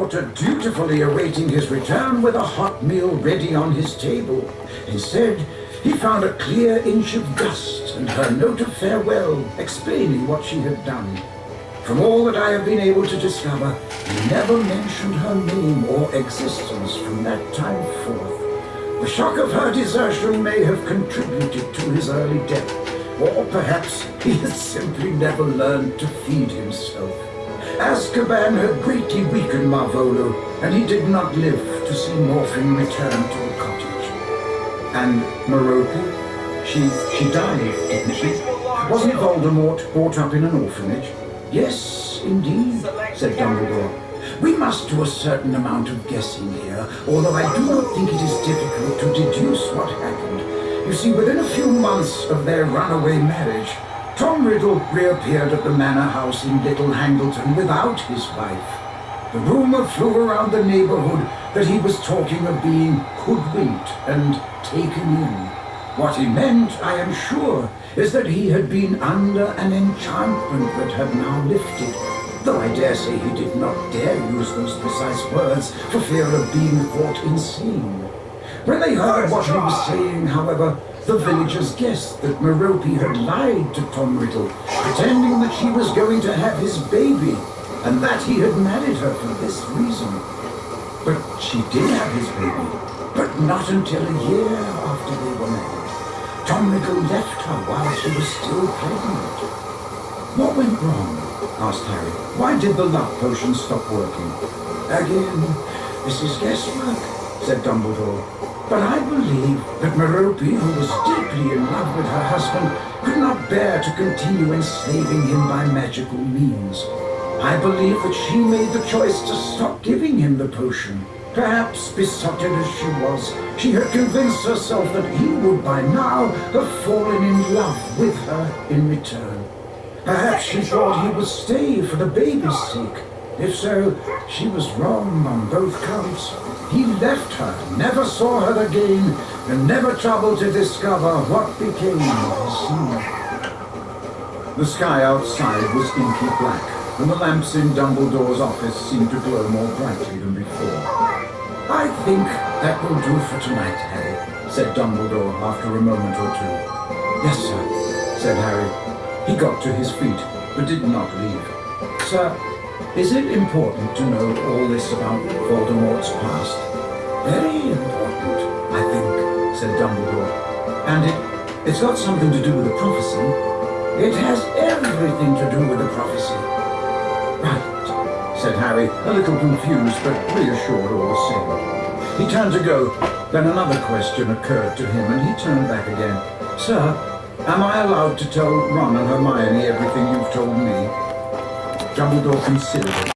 daughter dutifully awaiting his return with a hot meal ready on his table. Instead, he found a clear inch of dust and her note of farewell explaining what she had done. From all that I have been able to discover, he never mentioned her name or existence from that time forth. The shock of her desertion may have contributed to his early death, or perhaps he had simply never learned to feed himself. Azkaban had greatly weakened Marvolo, and he did not live to see Morphin return to the cottage. And Merope? She died, didn't she? Wasn't Voldemort brought up in an orphanage? Yes, indeed, said Dumbledore. We must do a certain amount of guessing here, although I do not think it is difficult to deduce what happened. You see, within a few months of their runaway marriage, Tom Riddle reappeared at the manor house in Little Hangleton without his wife. The rumor flew around the neighborhood that he was talking of being hoodwinked and taken in. What he meant, I am sure, is that he had been under an enchantment that had now lifted, though I dare say he did not dare use those precise words for fear of being thought insane. When they heard what he was saying, however, the villagers guessed that Merope had lied to Tom Riddle, pretending that she was going to have his baby, and that he had married her for this reason. But she did have his baby, but not until a year after they were married. Tom Riddle left her while she was still pregnant. What went wrong? Asked Harry. Why did the love potion stop working? Again, this is guesswork, said Dumbledore. But I believe that Merope, who was deeply in love with her husband, could not bear to continue enslaving him by magical means. I believe that she made the choice to stop giving him the potion. Perhaps, besotted as she was, she had convinced herself that he would by now have fallen in love with her in return. Perhaps she thought he would stay for the baby's sake. If so, she was wrong on both counts. He left her, never saw her again, and never troubled to discover what became of his son. The sky outside was inky black, and the lamps in Dumbledore's office seemed to glow more brightly than before. I think that will do for tonight, Harry, said Dumbledore after a moment or two. Yes, sir, said Harry. He got to his feet, but did not leave. Sir, is it important to know all this about Voldemort's past? Very important, I think, said Dumbledore. And it's got something to do with the prophecy. It has everything to do with the prophecy. Right, said Harry, a little confused but reassured all the same. He turned to go, then another question occurred to him and he turned back again. Sir, am I allowed to tell Ron and Hermione everything you've told me? Dumbledore considered it.